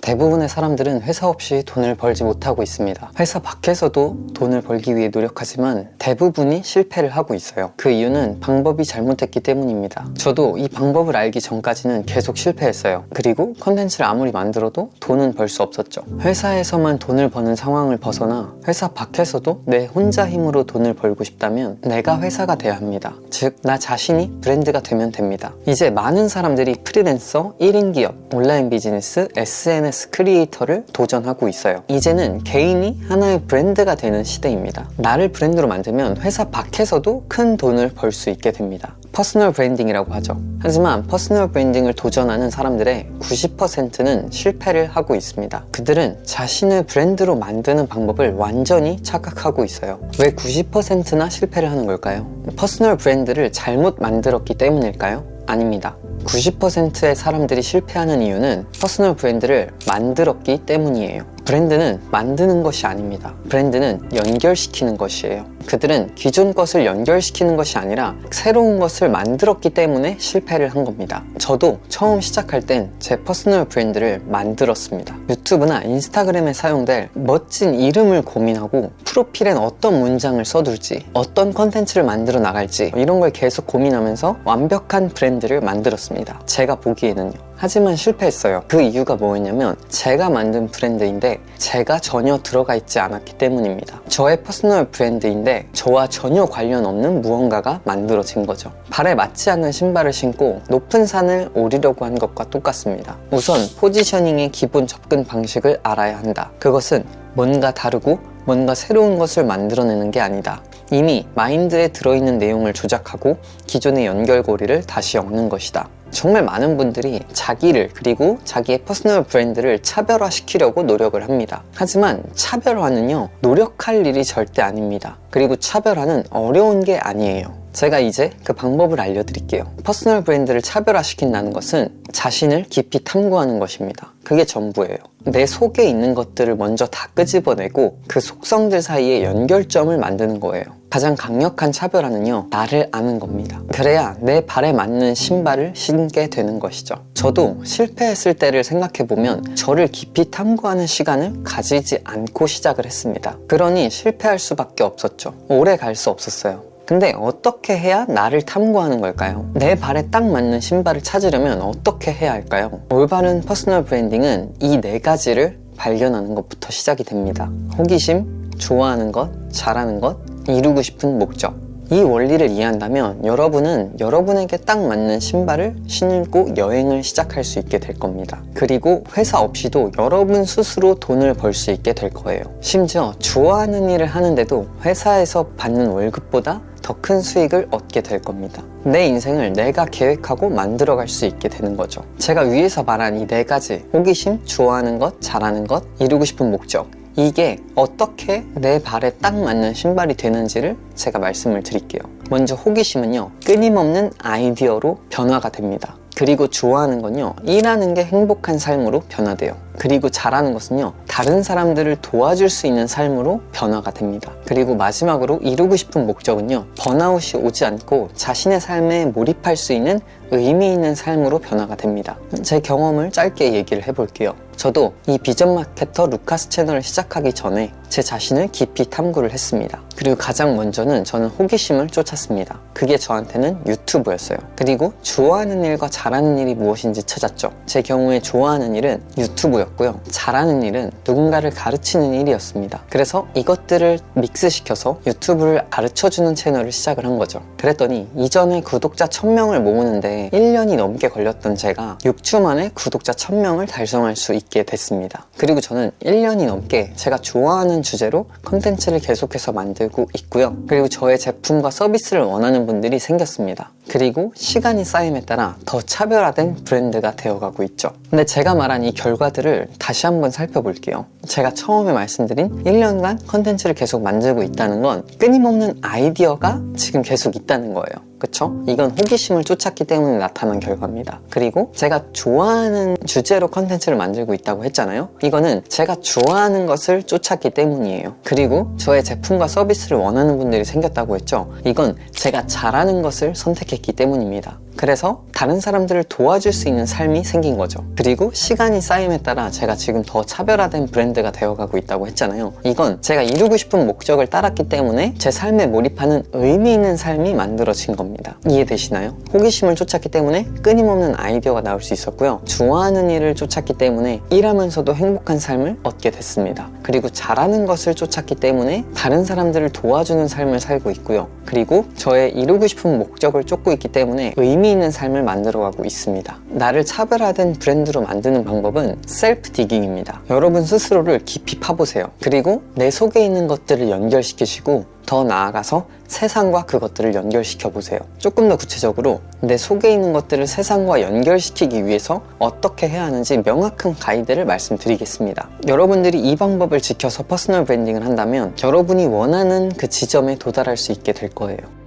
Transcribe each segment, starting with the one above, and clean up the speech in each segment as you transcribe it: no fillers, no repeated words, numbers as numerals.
대부분의 사람들은 회사 없이 돈을 벌지 못하고 있습니다. 회사 밖에서도 돈을 벌기 위해 노력하지만 대부분이 실패를 하고 있어요. 그 이유는 방법이 잘못됐기 때문입니다. 저도 이 방법을 알기 전까지는 계속 실패했어요. 그리고 컨텐츠를 아무리 만들어도 돈은 벌 수 없었죠. 회사에서만 돈을 버는 상황을 벗어나 회사 밖에서도 내 혼자 힘으로 돈을 벌고 싶다면 내가 회사가 돼야 합니다. 즉, 나 자신이 브랜드가 되면 됩니다. 이제 많은 사람들이 프리랜서, 1인 기업, 온라인 비즈니스, SNS 크리에이터를 도전하고 있어요. 이제는 개인이 하나의 브랜드가 되는 시대입니다. 나를 브랜드로 만들면 회사 밖에서도 큰 돈을 벌 수 있게 됩니다. 퍼스널 브랜딩이라고 하죠. 하지만 퍼스널 브랜딩을 도전하는 사람들의 90%는 실패를 하고 있습니다. 그들은 자신을 브랜드로 만드는 방법을 완전히 착각하고 있어요. 왜 90%나 실패를 하는 걸까요? 퍼스널 브랜드를 잘못 만들었기 때문일까요? 아닙니다. 90%의 사람들이 실패하는 이유는 퍼스널 브랜드를 만들었기 때문이에요. 브랜드는 만드는 것이 아닙니다. 브랜드는 연결시키는 것이에요. 그들은 기존 것을 연결시키는 것이 아니라 새로운 것을 만들었기 때문에 실패를 한 겁니다. 저도 처음 시작할 땐 제 퍼스널 브랜드를 만들었습니다. 유튜브나 인스타그램에 사용될 멋진 이름을 고민하고 프로필엔 어떤 문장을 써둘지, 어떤 컨텐츠를 만들어 나갈지 이런 걸 계속 고민하면서 완벽한 브랜드를 만들었습니다. 제가 보기에는요. 하지만 실패했어요. 그 이유가 뭐였냐면 제가 만든 브랜드인데 제가 전혀 들어가 있지 않았기 때문입니다. 저의 퍼스널 브랜드인데 저와 전혀 관련 없는 무언가가 만들어진 거죠. 발에 맞지 않는 신발을 신고 높은 산을 오르려고 한 것과 똑같습니다. 우선 포지셔닝의 기본 접근 방식을 알아야 한다. 그것은 뭔가 다르고 뭔가 새로운 것을 만들어내는 게 아니다. 이미 마인드에 들어있는 내용을 조작하고 기존의 연결고리를 다시 엮는 것이다. 정말 많은 분들이 자기를 그리고 자기의 퍼스널 브랜드를 차별화시키려고 노력을 합니다. 하지만 차별화는요, 노력할 일이 절대 아닙니다. 그리고 차별화는 어려운 게 아니에요. 제가 이제 그 방법을 알려드릴게요. 퍼스널 브랜드를 차별화시킨다는 것은 자신을 깊이 탐구하는 것입니다. 그게 전부예요. 내 속에 있는 것들을 먼저 다 끄집어내고 그 속성들 사이에 연결점을 만드는 거예요. 가장 강력한 차별화는요, 나를 아는 겁니다. 그래야 내 발에 맞는 신발을 신게 되는 것이죠. 저도 실패했을 때를 생각해보면 저를 깊이 탐구하는 시간을 가지지 않고 시작을 했습니다. 그러니 실패할 수밖에 없었죠. 오래 갈 수 없었어요. 근데 어떻게 해야 나를 탐구하는 걸까요? 내 발에 딱 맞는 신발을 찾으려면 어떻게 해야 할까요? 올바른 퍼스널 브랜딩은 이 4가지를 발견하는 것부터 시작이 됩니다. 호기심, 좋아하는 것, 잘하는 것, 이루고 싶은 목적. 이 원리를 이해한다면 여러분은 여러분에게 딱 맞는 신발을 신고 여행을 시작할 수 있게 될 겁니다. 그리고 회사 없이도 여러분 스스로 돈을 벌 수 있게 될 거예요. 심지어 좋아하는 일을 하는데도 회사에서 받는 월급보다 더 큰 수익을 얻게 될 겁니다. 내 인생을 내가 계획하고 만들어갈 수 있게 되는 거죠. 제가 위에서 말한 이 4가지, 호기심, 좋아하는 것, 잘하는 것, 이루고 싶은 목적, 이게 어떻게 내 발에 딱 맞는 신발이 되는지를 제가 말씀을 드릴게요. 먼저 호기심은요, 끊임없는 아이디어로 변화가 됩니다. 그리고 좋아하는 건요, 일하는 게 행복한 삶으로 변화돼요. 그리고 잘하는 것은요, 다른 사람들을 도와줄 수 있는 삶으로 변화가 됩니다. 그리고 마지막으로 이루고 싶은 목적은요, 번아웃이 오지 않고 자신의 삶에 몰입할 수 있는 의미 있는 삶으로 변화가 됩니다. 제 경험을 짧게 얘기를 해볼게요. 저도 이 비전 마케터 루카스 채널을 시작하기 전에 제 자신을 깊이 탐구를 했습니다. 그리고 가장 먼저는 저는 호기심을 쫓았습니다. 그게 저한테는 유튜브였어요. 그리고 좋아하는 일과 잘하는 일이 무엇인지 찾았죠. 제 경우에 좋아하는 일은 유튜브였고요. 잘하는 일은 누군가를 가르치는 일이었습니다. 그래서 이것들을 믹스시켜서 유튜브를 가르쳐주는 채널을 시작을 한 거죠. 그랬더니 이전에 구독자 1000명을 모으는데 1년이 넘게 걸렸던 제가 6주 만에 구독자 1000명을 달성할 수 있게 됐습니다. 그리고 저는 1년이 넘게 제가 좋아하는 주제로 컨텐츠를 계속해서 만들고 있고요. 그리고 저의 제품과 서비스를 원하는 분들이 생겼습니다. 그리고 시간이 쌓임에 따라 더 차별화된 브랜드가 되어가고 있죠. 근데 제가 말한 이 결과들을 다시 한번 살펴볼게요. 제가 처음에 말씀드린 1년간 컨텐츠를 계속 만들고 있다는 건 끊임없는 아이디어가 지금 계속 있다는 거예요. 그쵸? 이건 호기심을 쫓았기 때문에 나타난 결과입니다. 그리고 제가 좋아하는 주제로 컨텐츠를 만들고 있다고 했잖아요. 이거는 제가 좋아하는 것을 쫓았기 때문이에요. 그리고 저의 제품과 서비스를 원하는 분들이 생겼다고 했죠. 이건 제가 잘하는 것을 선택했기 때문입니다. 그래서 다른 사람들을 도와줄 수 있는 삶이 생긴 거죠. 그리고 시간이 쌓임에 따라 제가 지금 더 차별화된 브랜드가 되어가고 있다고 했잖아요. 이건 제가 이루고 싶은 목적을 따랐기 때문에 제 삶에 몰입하는 의미 있는 삶이 만들어진 겁니다. 이해되시나요? 호기심을 쫓았기 때문에 끊임없는 아이디어가 나올 수 있었고요. 좋아하는 일을 쫓았기 때문에 일하면서도 행복한 삶을 얻게 됐습니다. 그리고 잘하는 것을 쫓았기 때문에 다른 사람들을 도와주는 삶을 살고 있고요. 그리고 저의 이루고 싶은 목적을 쫓고 있기 때문에 의미 있는 삶을 만들어가고 있습니다. 나를 차별화된 브랜드로 만드는 방법은 셀프 디깅입니다. 여러분 스스로를 깊이 파보세요. 그리고 내 속에 있는 것들을 연결시키시고 더 나아가서 세상과 그것들을 연결시켜 보세요. 조금 더 구체적으로 내 속에 있는 것들을 세상과 연결시키기 위해서 어떻게 해야 하는지 명확한 가이드를 말씀드리겠습니다. 여러분들이 이 방법을 지켜서 퍼스널 브랜딩을 한다면 여러분이 원하는 그 지점에 도달할 수 있게 될 거예요.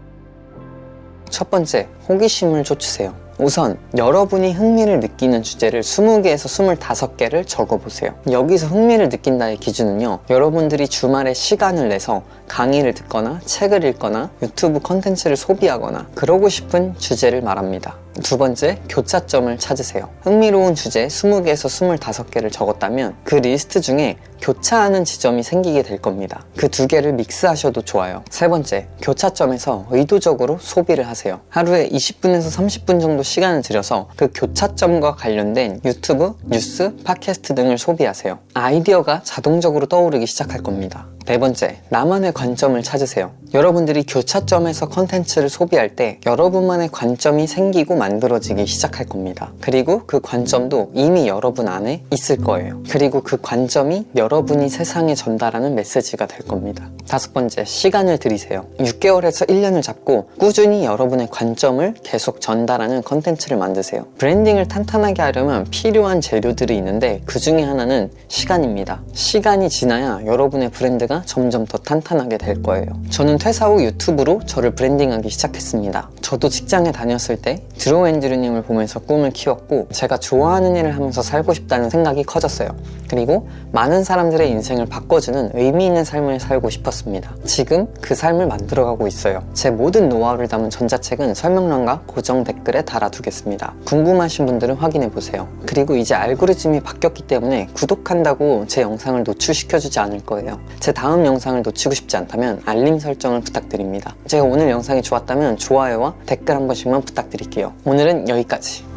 첫 번째, 호기심을 쫓으세요. 우선 여러분이 흥미를 느끼는 주제를 20개에서 25개를 적어보세요. 여기서 흥미를 느낀다의 기준은요, 여러분들이 주말에 시간을 내서 강의를 듣거나 책을 읽거나 유튜브 컨텐츠를 소비하거나 그러고 싶은 주제를 말합니다. 두 번째, 교차점을 찾으세요. 흥미로운 주제 20개에서 25개를 적었다면 그 리스트 중에 교차하는 지점이 생기게 될 겁니다. 그 두 개를 믹스하셔도 좋아요. 세 번째, 교차점에서 의도적으로 소비를 하세요. 하루에 20분에서 30분 정도 시간을 들여서 그 교차점과 관련된 유튜브, 뉴스, 팟캐스트 등을 소비하세요. 아이디어가 자동적으로 떠오르기 시작할 겁니다. 네 번째, 나만의 관점을 찾으세요. 여러분들이 교차점에서 컨텐츠를 소비할 때 여러분만의 관점이 생기고 만들어지기 시작할 겁니다. 그리고 그 관점도 이미 여러분 안에 있을 거예요. 그리고 그 관점이 여러분이 세상에 전달하는 메시지가 될 겁니다. 다섯 번째, 시간을 들이세요. 6개월에서 1년을 잡고 꾸준히 여러분의 관점을 계속 전달하는 컨텐츠를 만드세요. 브랜딩을 탄탄하게 하려면 필요한 재료들이 있는데 그 중에 하나는 시간입니다. 시간이 지나야 여러분의 브랜드가 점점 더 탄탄하게 될 거예요. 저는 퇴사 후 유튜브로 저를 브랜딩하기 시작했습니다. 저도 직장에 다녔을 때 드로우 앤드류님을 보면서 꿈을 키웠고 제가 좋아하는 일을 하면서 살고 싶다는 생각이 커졌어요. 그리고 많은 사람들의 인생을 바꿔주는 의미 있는 삶을 살고 싶었습니다. 지금 그 삶을 만들어가고 있어요. 제 모든 노하우를 담은 전자책은 설명란과 고정 댓글에 달아두겠습니다. 궁금하신 분들은 확인해보세요. 그리고 이제 알고리즘이 바뀌었기 때문에 구독한다고 제 영상을 노출시켜주지 않을 거예요. 제 다음 영상을 놓치고 싶지 않다면 알림 설정을 부탁드립니다. 제가 오늘 영상이 좋았다면 좋아요와 댓글 한 번씩만 부탁드릴게요. 오늘은 여기까지.